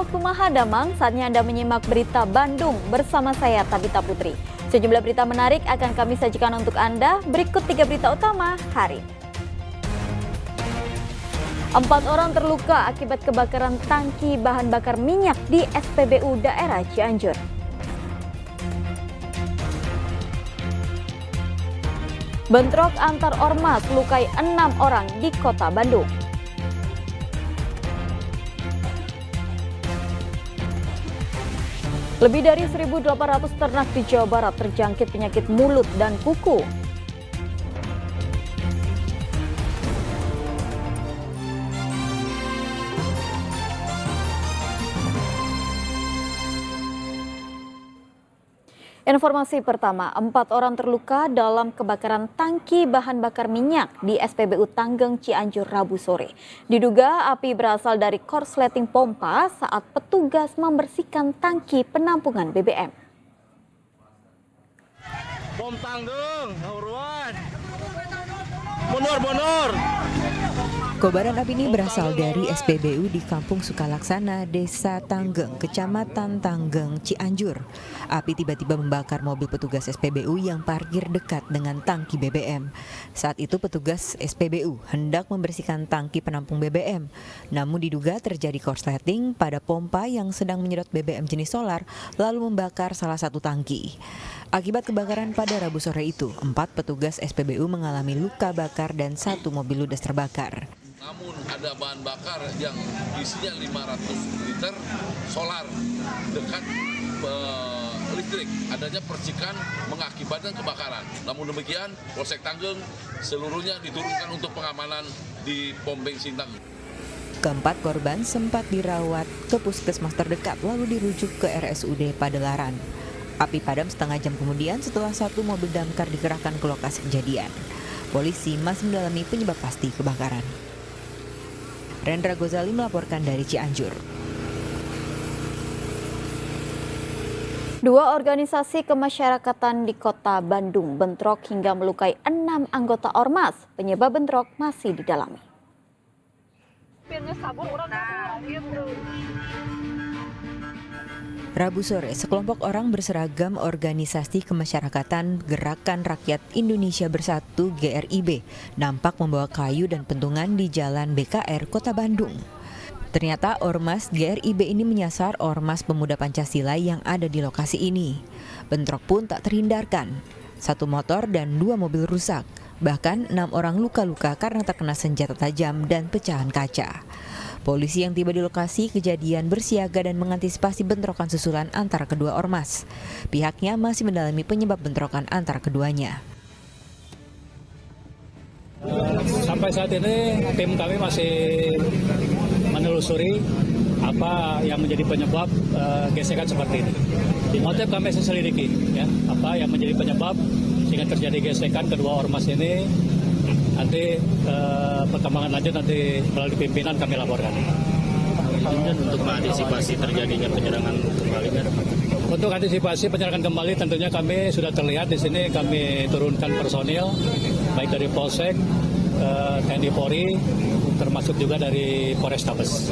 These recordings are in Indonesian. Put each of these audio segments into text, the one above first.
waktu Mahadamang, saatnya Anda menyimak berita Bandung bersama saya Tabita Putri. Sejumlah berita menarik akan kami sajikan untuk Anda. Berikut 3 berita utama hari ini. 4 orang terluka akibat kebakaran tangki bahan bakar minyak di SPBU daerah Cianjur. Bentrok antar ormas lukai 6 orang di kota Bandung. Lebih dari 1.800 ternak di Jawa Barat terjangkit penyakit mulut dan kuku. Informasi pertama, 4 orang terluka dalam kebakaran tangki bahan bakar minyak di SPBU Tanggeng Cianjur Rabu sore. Diduga api berasal dari korsleting pompa saat petugas membersihkan tangki penampungan BBM. Bom Tanggeng, Hauruan. Mundur. Kobaran api ini berasal dari SPBU di Kampung Sukalaksana, Desa Tanggeng, Kecamatan Tanggeng, Cianjur. Api tiba-tiba membakar mobil petugas SPBU yang parkir dekat dengan tangki BBM. Saat itu petugas SPBU hendak membersihkan tangki penampung BBM. Namun diduga terjadi korsleting pada pompa yang sedang menyedot BBM jenis solar lalu membakar salah satu tangki. Akibat kebakaran pada Rabu sore itu, 4 petugas SPBU mengalami luka bakar dan 1 mobil ludes terbakar. Namun ada bahan bakar yang isinya 500 liter solar dekat listrik. Adanya percikan mengakibatkan kebakaran. Namun demikian, Polsek Tanggeng seluruhnya diturunkan untuk pengamanan di pom bensin Tanggeng. Keempat korban sempat dirawat ke puskesmas terdekat lalu dirujuk ke RSUD Padalarang. Api padam setengah jam kemudian setelah 1 mobil damkar dikerahkan ke lokasi kejadian. Polisi masih mendalami penyebab pasti kebakaran. Rendra Gozali melaporkan dari Cianjur. 2 organisasi kemasyarakatan di kota Bandung bentrok hingga melukai 6 anggota ormas. Penyebab bentrok masih didalami. Rabu sore, sekelompok orang berseragam organisasi kemasyarakatan Gerakan Rakyat Indonesia Bersatu GRIB nampak membawa kayu dan pentungan di Jalan BKR Kota Bandung. Ternyata ormas GRIB ini menyasar ormas pemuda Pancasila yang ada di lokasi ini. Bentrok pun tak terhindarkan. 1 motor dan 2 mobil rusak. Bahkan 6 orang luka-luka karena terkena senjata tajam dan pecahan kaca. Polisi yang tiba di lokasi kejadian bersiaga dan mengantisipasi bentrokan susulan antara kedua ormas. Pihaknya masih mendalami penyebab bentrokan antara keduanya. Sampai saat ini tim kami masih menelusuri apa yang menjadi penyebab gesekan seperti ini. Di motif kami selidiki, ya, apa yang menjadi penyebab sehingga terjadi gesekan kedua ormas ini. Nanti perkembangan lanjut nanti melalui pimpinan kami laporkan. Untuk mengantisipasi terjadinya penyerangan kembali. Untuk antisipasi penyerangan kembali tentunya kami sudah terlihat di sini kami turunkan personil baik dari Polsek, TNI Polri, termasuk juga dari Polrestabes.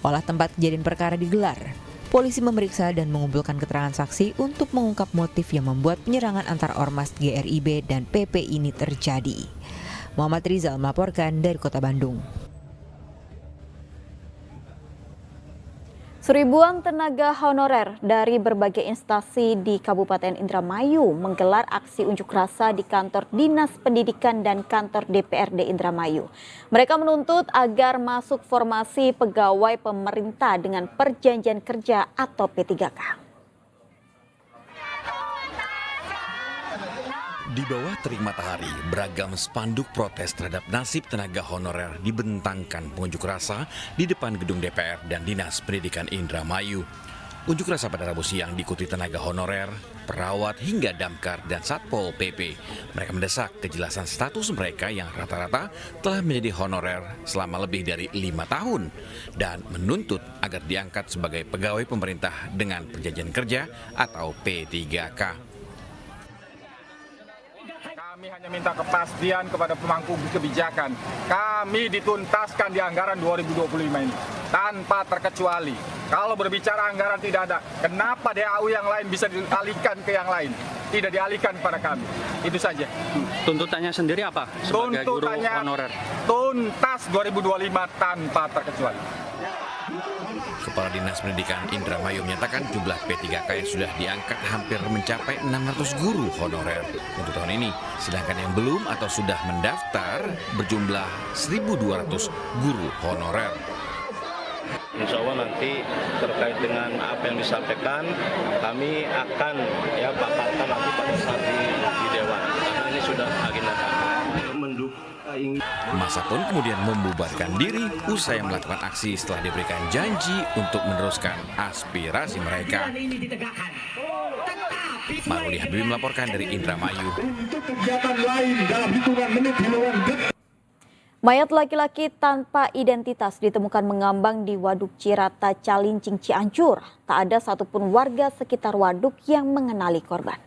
Olah tempat kejadian perkara digelar. Polisi memeriksa dan mengumpulkan keterangan saksi untuk mengungkap motif yang membuat penyerangan antar ormas GRIB dan PP ini terjadi. Muhammad Rizal melaporkan dari Kota Bandung. Seribuan tenaga honorer dari berbagai instansi di Kabupaten Indramayu menggelar aksi unjuk rasa di kantor Dinas Pendidikan dan kantor DPRD Indramayu. Mereka menuntut agar masuk formasi pegawai pemerintah dengan perjanjian kerja atau P3K. Di bawah terik matahari, beragam spanduk protes terhadap nasib tenaga honorer dibentangkan pengunjuk rasa di depan gedung DPR dan Dinas Pendidikan Indramayu. Unjuk rasa pada Rabu siang diikuti tenaga honorer, perawat hingga damkar dan Satpol PP. Mereka mendesak kejelasan status mereka yang rata-rata telah menjadi honorer selama lebih dari 5 tahun dan menuntut agar diangkat sebagai pegawai pemerintah dengan perjanjian kerja atau P3K. Kami hanya minta kepastian kepada pemangku kebijakan. Kami dituntaskan di anggaran 2025 ini tanpa terkecuali. Kalau berbicara anggaran tidak ada, kenapa DAU yang lain bisa dialihkan ke yang lain? Tidak dialihkan pada kami. Itu saja. Tuntutannya sendiri apa sebagai guru honorer? Tuntas 2025 tanpa terkecuali. Kepala Dinas Pendidikan Indramayu menyatakan jumlah P3K yang sudah diangkat hampir mencapai 600 guru honorer untuk tahun ini. Sedangkan yang belum atau sudah mendaftar berjumlah 1.200 guru honorer. Insya Allah nanti terkait dengan apa yang disampaikan, kami akan paparkan nanti pada saat di Dewan. Karena ini sudah agenda kami. Masa pun kemudian membubarkan diri usai melakukan aksi setelah diberikan janji untuk meneruskan aspirasi mereka. Maruli Habibi melaporkan dari Indramayu. Mayat laki-laki tanpa identitas ditemukan mengambang di Waduk Cirata, Calincing, Cianjur. Tak ada satupun warga sekitar waduk yang mengenali korban.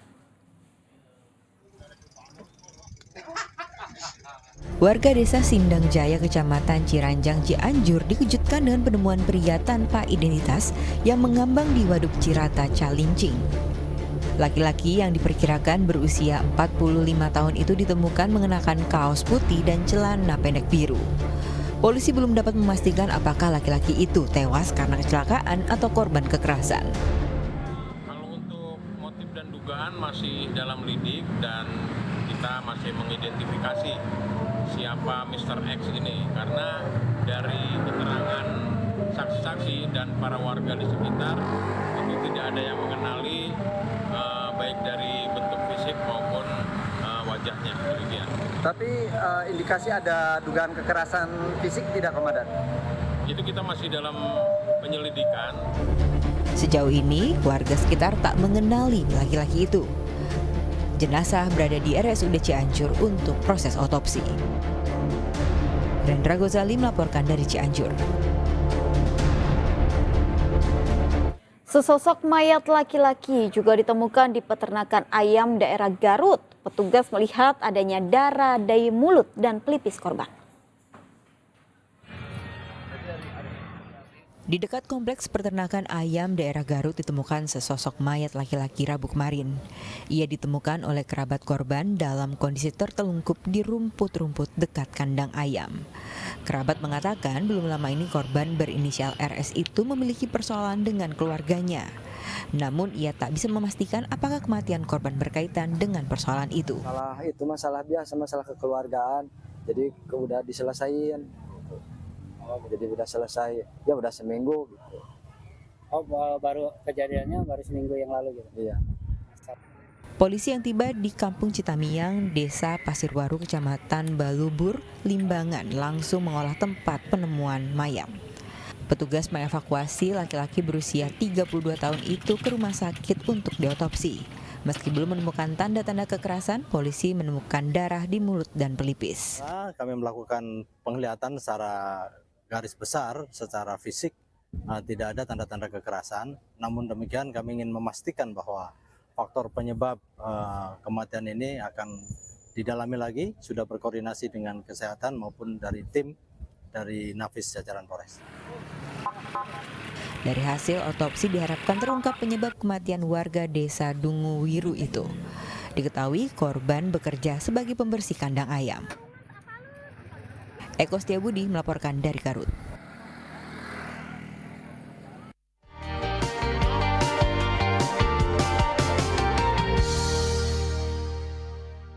Warga desa Sindang Jaya, Kecamatan Ciranjang, Cianjur dikejutkan dengan penemuan pria tanpa identitas yang mengambang di Waduk Cirata, Calincing. Laki-laki yang diperkirakan berusia 45 tahun itu ditemukan mengenakan kaos putih dan celana pendek biru. Polisi belum dapat memastikan apakah laki-laki itu tewas karena kecelakaan atau korban kekerasan. Kalau untuk motif dan dugaan masih dalam lidik dan kita masih mengidentifikasi siapa Mr. X ini, karena dari keterangan saksi-saksi dan para warga di sekitar itu tidak ada yang mengenali baik dari bentuk fisik maupun wajahnya. Demikian. Tapi indikasi ada dugaan kekerasan fisik tidak, Komandan? Itu kita masih dalam penyelidikan. Sejauh ini warga sekitar tak mengenali laki-laki itu. Jenazah berada di RSUD Cianjur untuk proses otopsi. Rendra Gozali melaporkan dari Cianjur. Sesosok mayat laki-laki juga ditemukan di peternakan ayam daerah Garut. Petugas melihat adanya darah dari mulut dan pelipis korban. Di dekat kompleks peternakan ayam daerah Garut ditemukan sesosok mayat laki-laki Rabu kemarin. Ia ditemukan oleh kerabat korban dalam kondisi tertelungkup di rumput-rumput dekat kandang ayam. Kerabat mengatakan belum lama ini korban berinisial RS itu memiliki persoalan dengan keluarganya. Namun ia tak bisa memastikan apakah kematian korban berkaitan dengan persoalan itu. Masalah biasa, masalah kekeluargaan. Jadi udah diselesaikan. Jadi udah selesai, ya udah seminggu gitu. Oh, baru kejadiannya baru seminggu yang lalu gitu? Iya. Polisi yang tiba di Kampung Citamiang, Desa Pasirwaru, Kecamatan Balubur, Limbangan langsung mengolah tempat penemuan mayat. Petugas mengevakuasi laki-laki berusia 32 tahun itu ke rumah sakit untuk diotopsi. Meski belum menemukan tanda-tanda kekerasan, polisi menemukan darah di mulut dan pelipis. Kami melakukan penglihatan secara garis besar, secara fisik tidak ada tanda-tanda kekerasan. Namun demikian kami ingin memastikan bahwa faktor penyebab kematian ini akan didalami lagi, sudah berkoordinasi dengan kesehatan maupun dari tim dari Nafis jajaran Polres. Dari hasil otopsi diharapkan terungkap penyebab kematian warga desa Dunguwiru itu. Diketahui korban bekerja sebagai pembersih kandang ayam. Eko Setiabudi melaporkan dari Garut.